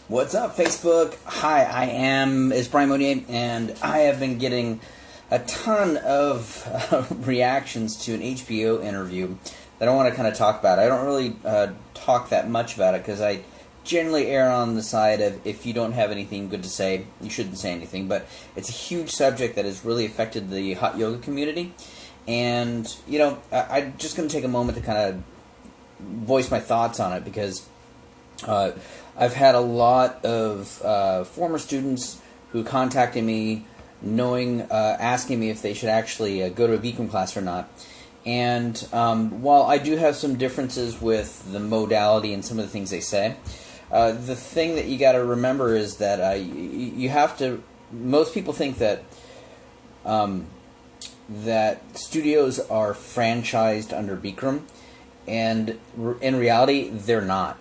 What's up, Facebook? Hi, it's Bikram Monier, and I have been getting a ton of reactions to an HBO interview that I want to kind of talk about. I don't really talk that much about it because I generally err on the side of if you don't have anything good to say, you shouldn't say anything. But it's a huge subject that has really affected the hot yoga community, and I'm just going to take a moment to kind of voice my thoughts on it because I've had a lot of former students who contacted me asking me if they should actually go to a Bikram class or not. And while I do have some differences with the modality and some of the things they say, the thing that you got to remember is that you have to. Most people think that that studios are franchised under Bikram, and in reality, they're not.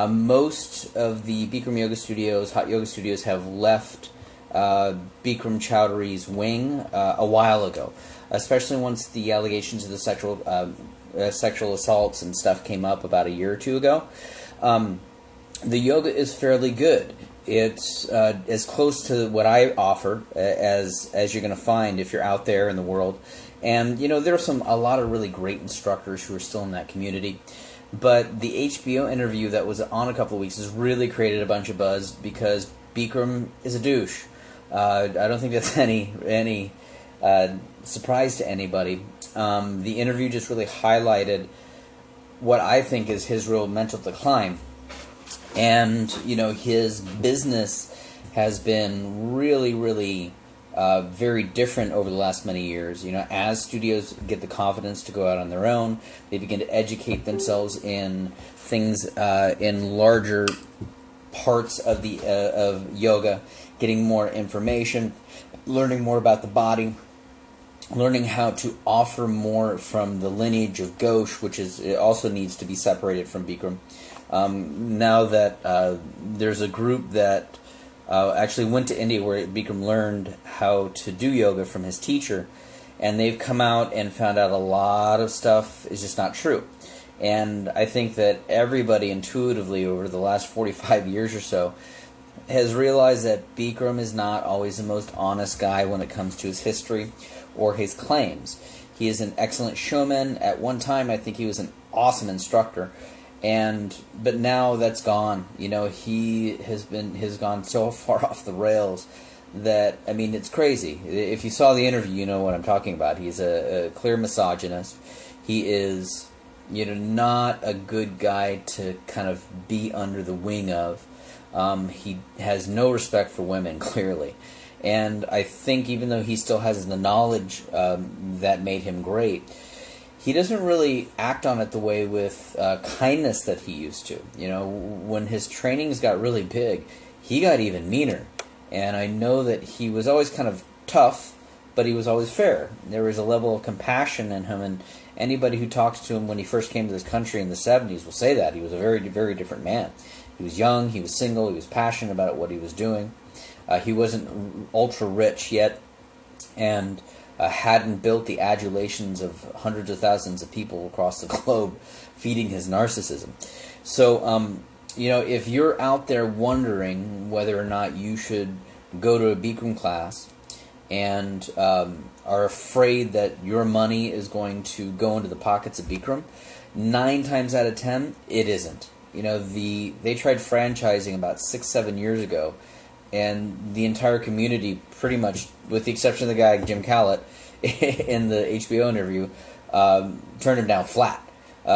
Most of the Bikram yoga studios, hot yoga studios, have left Bikram Chowdhury's wing a while ago, especially once the allegations of the sexual assaults and stuff came up about a year or two ago. The yoga is fairly good. It's as close to what I offer as you're going to find if you're out there in the world. And there are a lot of really great instructors who are still in that community. But the HBO interview that was on a couple of weeks has really created a bunch of buzz because Bikram is a douche. I don't think that's any surprise to anybody. The interview just really highlighted what I think is his real mental decline. And, his business has been really very different over the last many years. As studios get the confidence to go out on their own, they begin to educate themselves in things in larger parts of of yoga, getting more information, learning more about the body, learning how to offer more from the lineage of Ghosh, which it also needs to be separated from Bikram. Now that there's a group that actually went to India where Bikram learned how to do yoga from his teacher, and they've come out and found out a lot of stuff is just not true. And I think that everybody intuitively over the last 45 years or so has realized that Bikram is not always the most honest guy when it comes to his history or his claims. He is an excellent showman. At one time, I think he was an awesome instructor. But now that's gone. He has gone so far off the rails that, it's crazy. If you saw the interview, you know what I'm talking about. He's a clear misogynist. He is, not a good guy to kind of be under the wing of. He has no respect for women, clearly. And I think even though he still has the knowledge that made him great, he doesn't really act on it the way with kindness that he used to. When his trainings got really big, he got even meaner. And I know that he was always kind of tough, but he was always fair. There was a level of compassion in him, and anybody who talks to him when he first came to this country in the 70s will say that. He was a very, very different man. He was young, he was single, he was passionate about what he was doing. He wasn't ultra rich yet, and hadn't built the adulations of hundreds of thousands of people across the globe feeding his narcissism. So, if you're out there wondering whether or not you should go to a Bikram class and are afraid that your money is going to go into the pockets of Bikram, 9 times out of 10, it isn't. They tried franchising about 6-7 years ago, and the entire community, pretty much, with the exception of the guy, Jim Callett, in the HBO interview, turned him down flat.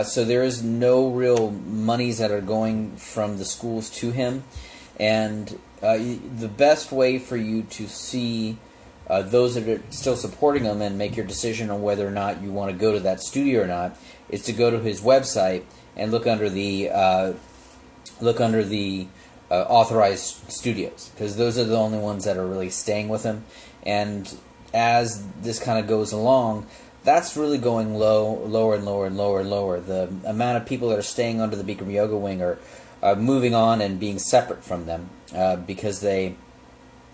So there is no real monies that are going from the schools to him. And the best way for you to see those that are still supporting him and make your decision on whether or not you want to go to that studio or not is to go to his website and look under the authorized studios, because those are the only ones that are really staying with him. And as this kind of goes along, that's really going lower and lower. The amount of people that are staying under the Bikram Yoga wing are moving on and being separate from them because they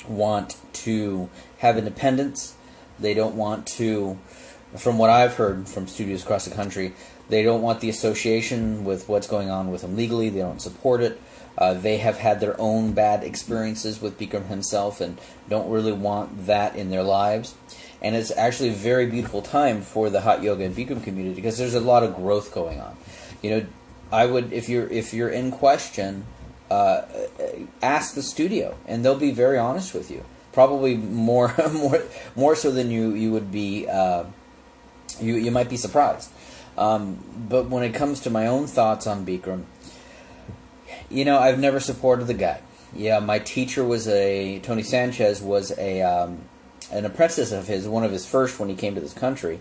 want to have independence. They don't want to, from what I've heard from studios across the country, they don't want the association with what's going on with them legally. They don't support it. They have had their own bad experiences with Bikram himself and don't really want that in their lives. And it's actually a very beautiful time for the hot yoga and Bikram community because there's a lot of growth going on. You know, I would, if you're in question, ask the studio, and they'll be very honest with you. Probably more so than you would be. You might be surprised. But when it comes to my own thoughts on Bikram, you know, I've never supported the guy. Yeah, my teacher was Tony Sanchez was an apprentice of his, one of his first when he came to this country.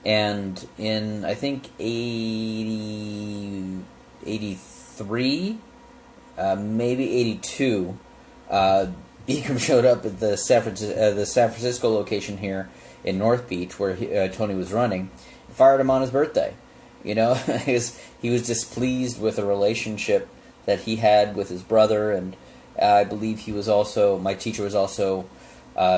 And in, I think, 83, maybe 82, Bikram showed up at the San Francisco location here in North Beach where Tony was running, and fired him on his birthday. You know, he was displeased with a relationship that he had with his brother, and I believe he was also, my teacher was also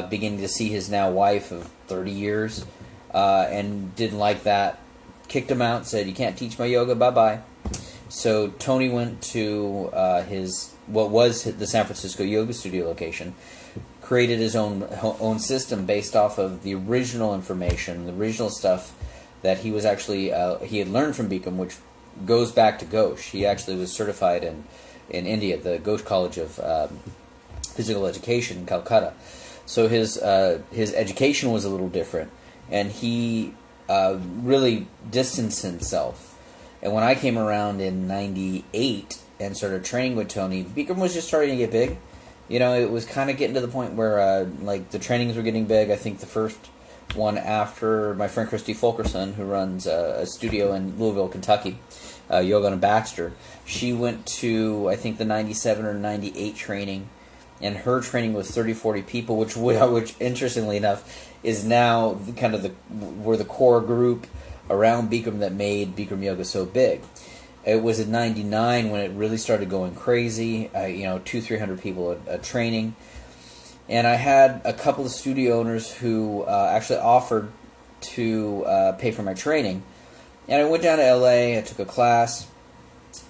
beginning to see his now wife of 30 years, and didn't like that, kicked him out, said, "You can't teach my yoga, bye-bye." So Tony went to what was the San Francisco yoga studio location, created his own system based off of the original information, the original stuff that he was actually he had learned from Bikram, which goes back to Ghosh. He actually was certified in India at the Ghosh College of Physical Education in Calcutta. So his education was a little different, and he really distanced himself. And when I came around in '98 and started training with Tony, Bikram was just starting to get big. You know, it was kind of getting to the point where like the trainings were getting big. I think the first one after my friend Christy Fulkerson, who runs a studio in Louisville, Kentucky, Yoga and Baxter, she went to, I think, the 97 or 98 training, and her training was 30, 40 people, which interestingly enough is now kind of were the core group around Bikram that made Bikram Yoga so big. It was in '99 when it really started going crazy. 200-300 people a training, and I had a couple of studio owners who actually offered to pay for my training. And I went down to LA. I took a class,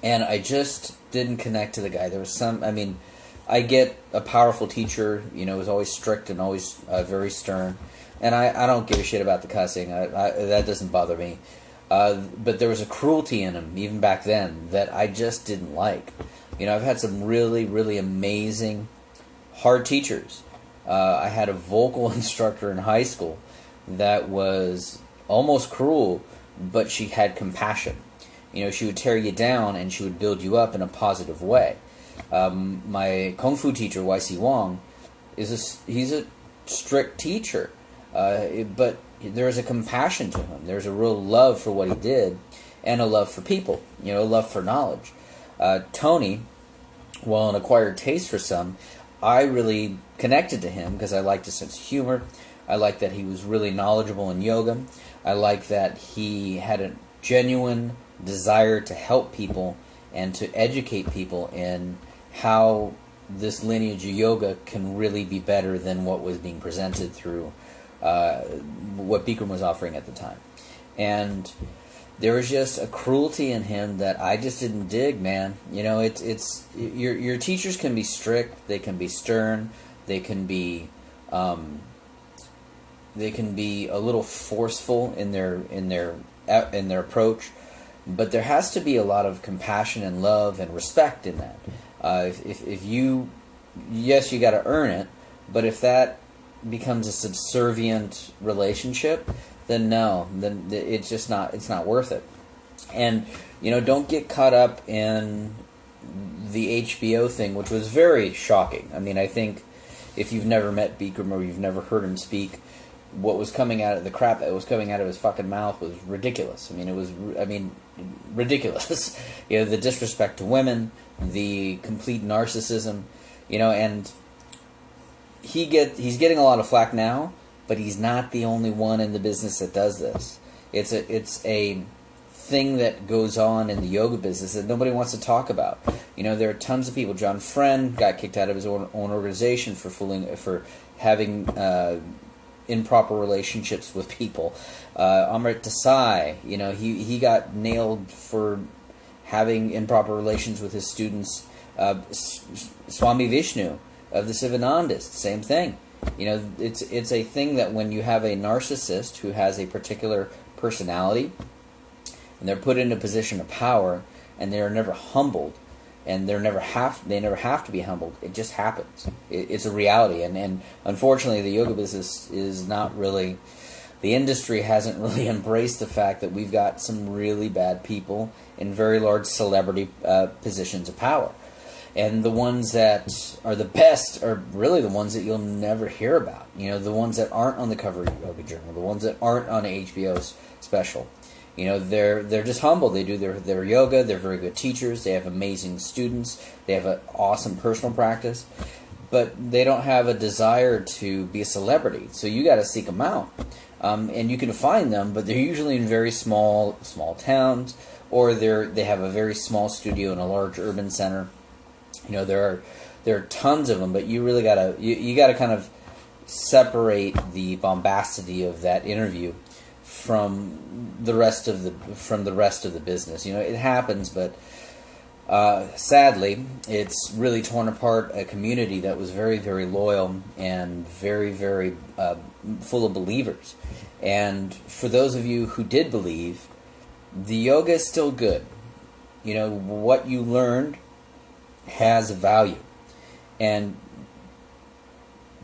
and I just didn't connect to the guy. There was I get a powerful teacher. You know, who's always strict and always very stern. And I don't give a shit about the cussing. That doesn't bother me. But there was a cruelty in him, even back then, that I just didn't like. You know, I've had some really, really amazing, hard teachers. I had a vocal instructor in high school that was almost cruel, but she had compassion. You know, she would tear you down and she would build you up in a positive way. My Kung Fu teacher, Y.C. Wong, he's a strict teacher. But there is a compassion to him. There's a real love for what he did, and a love for people. You know, a love for knowledge. Tony, while an acquired taste for some, I really connected to him because I liked his sense of humor. I liked that he was really knowledgeable in yoga. I liked that he had a genuine desire to help people and to educate people in how this lineage of yoga can really be better than what was being presented through what Bikram was offering at the time. And there was just a cruelty in him that I just didn't dig, man. You know, it's your teachers can be strict, they can be stern, they can be a little forceful in their approach, but there has to be a lot of compassion and love and respect in that. If you got to earn it, but if that becomes a subservient relationship, then it's just not, it's not worth it. And, you know, don't get caught up in the HBO thing, which was very shocking. I mean, I think if you've never met Bikram or you've never heard him speak, what was coming out of the crap that was coming out of his fucking mouth was ridiculous. I mean, ridiculous. You know, the disrespect to women, the complete narcissism, you know, and he's getting a lot of flack now, but he's not the only one in the business that does this. It's a thing that goes on in the yoga business that nobody wants to talk about. You know, there are tons of people. John Friend got kicked out of his own organization for having improper relationships with people. Amrit Desai, you know, he got nailed for having improper relations with his students Swami Vishnu of the Sivanandists, same thing. It's a thing that when you have a narcissist who has a particular personality, and they're put in a position of power, and they are never humbled, and they never have to be humbled. It just happens. It's a reality, and unfortunately, the yoga business is not really. The industry hasn't really embraced the fact that we've got some really bad people in very large celebrity positions of power. And the ones that are the best are really the ones that you'll never hear about. The ones that aren't on the cover of Yoga Journal, the ones that aren't on HBO's special. They're just humble. They do their yoga. They're very good teachers. They have amazing students. They have an awesome personal practice. But they don't have a desire to be a celebrity. So you got to seek them out. And you can find them, but they're usually in very small towns, or they have a very small studio in a large urban center. There are tons of them, but you really gotta you gotta kind of separate the bombacity of that interview from the rest of the business. It happens, but sadly, it's really torn apart a community that was very, very loyal and very, very full of believers. And for those of you who did believe, the yoga is still good. What you learned has a value, and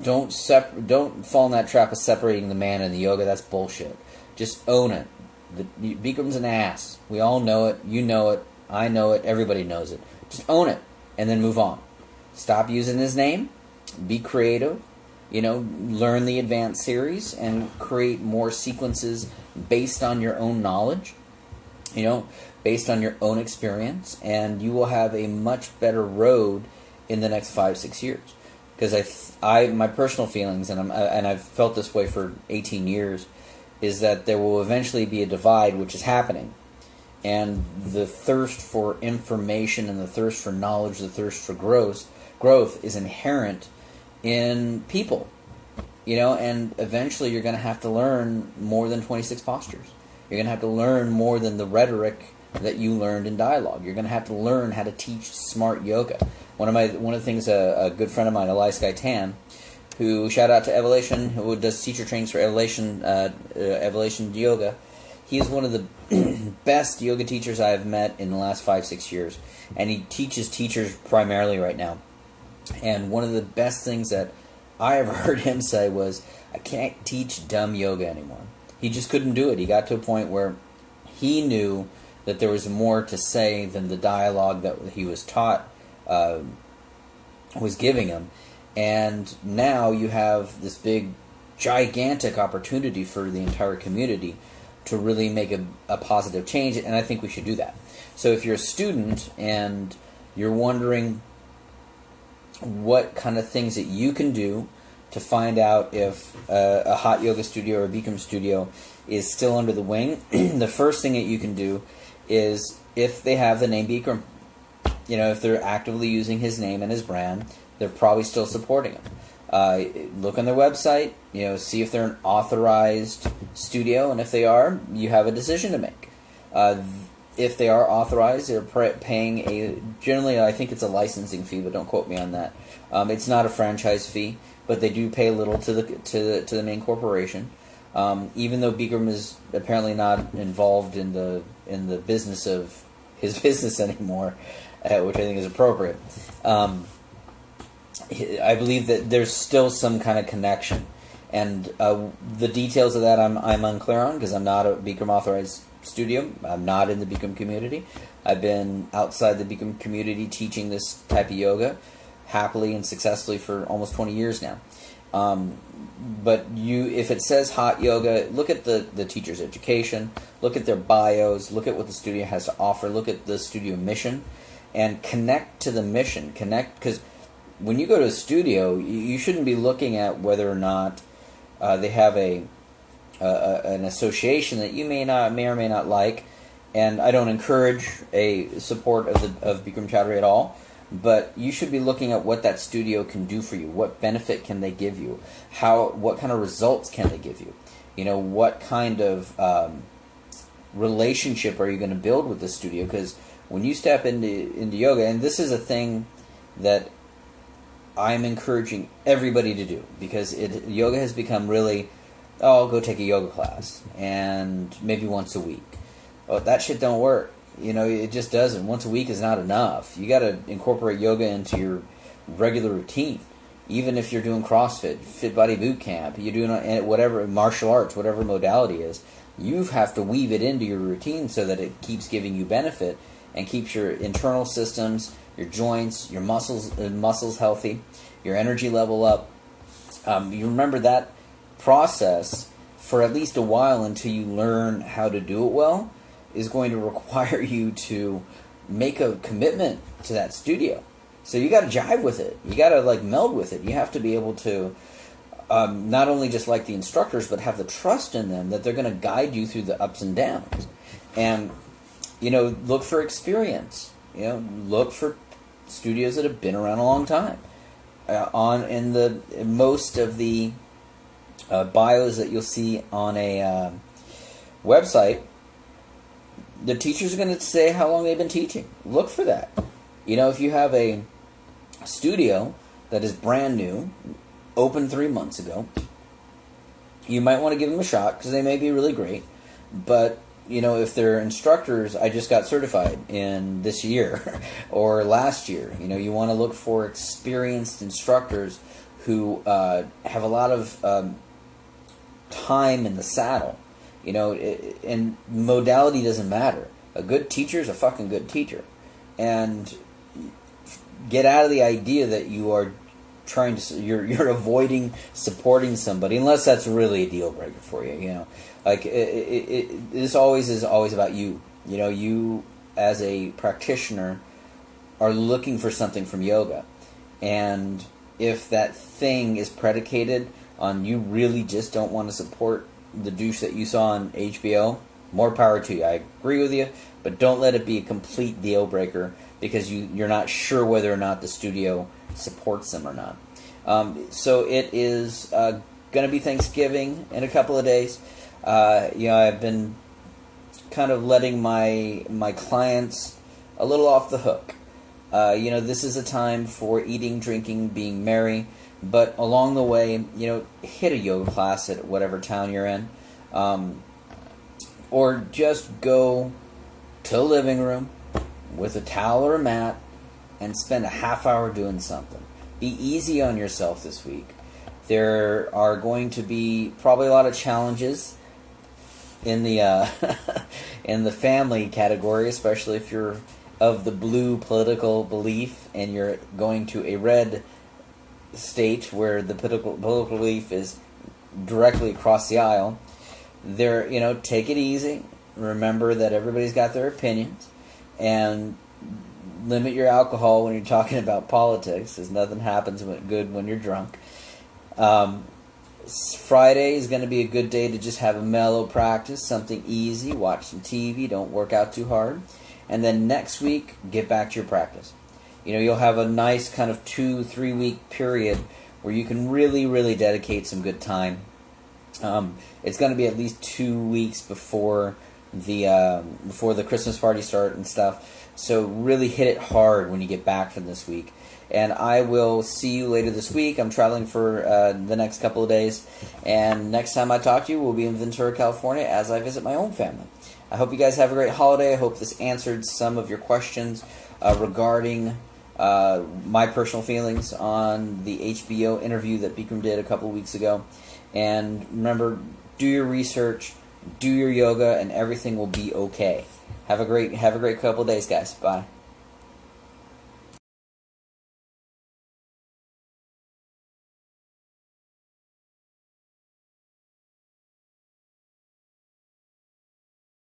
don't fall in that trap of separating the man and the yoga. That's bullshit. Just own it. Bikram's an ass. We all know it. You know it. I know it. Everybody knows it. Just own it, and then move on. Stop using his name. Be creative. Learn the advanced series and create more sequences based on your own knowledge. Based on your own experience, and you will have a much better road in the next 5-6 years. Because my personal feelings, and I've felt this way for 18 years, is that there will eventually be a divide, which is happening, and the thirst for information and the thirst for knowledge, the thirst for growth is inherent in people. And eventually you're going to have to learn more than 26 postures. You're going to have to learn more than the rhetoric that you learned in dialogue. You're going to have to learn how to teach smart yoga. One of the things a good friend of mine, Elias Gaitan, who, shout out to Evolution, who does teacher trainings for Evolution Yoga. He is one of the best yoga teachers I've met in the last 5-6 years, and he teaches teachers primarily right now. And one of the best things that I ever heard him say was, "I can't teach dumb yoga anymore." He just couldn't do it. He got to a point where he knew that there was more to say than the dialogue that he was taught was giving him. And now you have this big, gigantic opportunity for the entire community to really make a positive change, and I think we should do that. So if you're a student and you're wondering what kind of things that you can do to find out if a hot yoga studio or a Bikram studio is still under the wing, the first thing that you can do is, if they have the name Bikram, if they're actively using his name and his brand, they're probably still supporting him. Look on their website, see if they're an authorized studio, and if they are, you have a decision to make. If they are authorized, they're paying generally I think it's a licensing fee, but don't quote me on that. It's not a franchise fee, but they do pay a little to the main corporation. Even though Bikram is apparently not involved in the business of his business anymore, which I think is appropriate. I believe that there's still some kind of connection, and the details of that I'm unclear on, because I'm not a Bikram authorized studio. I'm not in the Bikram community. I've been outside the Bikram community teaching this type of yoga happily and successfully for almost 20 years now. But if it says hot yoga, look at the teacher's education, look at their bios, look at what the studio has to offer, look at the studio mission, and connect to the mission. Because when you go to a studio, you shouldn't be looking at whether or not they have an association that you may or may not like. And I don't encourage a support of Bikram Chaudhry at all. But you should be looking at what that studio can do for you. What benefit can they give you? What kind of results can they give you? What kind of relationship are you going to build with the studio? Because when you step into yoga, and this is a thing that I'm encouraging everybody to do, because yoga has become really, oh, I'll go take a yoga class and maybe once a week. Oh, that shit don't work. It just doesn't. Once a week is not enough. You got to incorporate yoga into your regular routine. Even if you're doing CrossFit, Fit Body Boot Camp, you're doing whatever, martial arts, whatever modality is, you have to weave it into your routine so that it keeps giving you benefit and keeps your internal systems, your joints, your muscles healthy, your energy level up. You remember that process for at least a while until you learn how to do it well is going to require you to make a commitment to that studio. So you got to jive with it. You got to meld with it. You have to be able to not only just like the instructors, but have the trust in them that they're going to guide you through the ups and downs. And look for experience. Look for studios that have been around a long time. In most of the bios that you'll see on a website, the teachers are going to say how long they've been teaching. Look for that. If you have a studio that is brand new, opened 3 months ago, you might want to give them a shot because they may be really great. But, if they're instructors, I just got certified in this year or last year, you want to look for experienced instructors who have a lot of time in the saddle. And modality doesn't matter. A good teacher is a fucking good teacher. And get out of the idea that you are you're avoiding supporting somebody, unless that's really a deal breaker for you. This always is about you. You as a practitioner are looking for something from yoga, and if that thing is predicated on you really just don't want to support the douche that you saw on HBO, more power to you. I agree with you, but don't let it be a complete deal breaker because you're not sure whether or not the studio supports them or not. So it is going to be Thanksgiving in a couple of days. I've been kind of letting my clients a little off the hook. This is a time for eating, drinking, being merry. But along the way, hit a yoga class at whatever town you're in. Or just go to a living room with a towel or a mat and spend a half hour doing something. Be easy on yourself this week. There are going to be probably a lot of challenges in the in the family category, especially if you're of the blue political belief and you're going to a red state where the political belief is directly across the aisle. Take it easy. Remember that everybody's got their opinions, and limit your alcohol when you're talking about politics, because nothing happens good when you're drunk. Friday is going to be a good day to just have a mellow practice, something easy, watch some TV, don't work out too hard. And then next week, get back to your practice. You'll have a nice kind of 2-3 week period where you can really, really dedicate some good time. It's going to be at least 2 weeks before the Christmas party start and stuff. So really hit it hard when you get back from this week. And I will see you later this week. I'm traveling for the next couple of days. And next time I talk to you, we'll be in Ventura, California, as I visit my own family. I hope you guys have a great holiday. I hope this answered some of your questions regarding my personal feelings on the HBO interview that Bikram did a couple of weeks ago. And remember, do your research, do your yoga, and everything will be okay. Have a great couple of days, guys. Bye.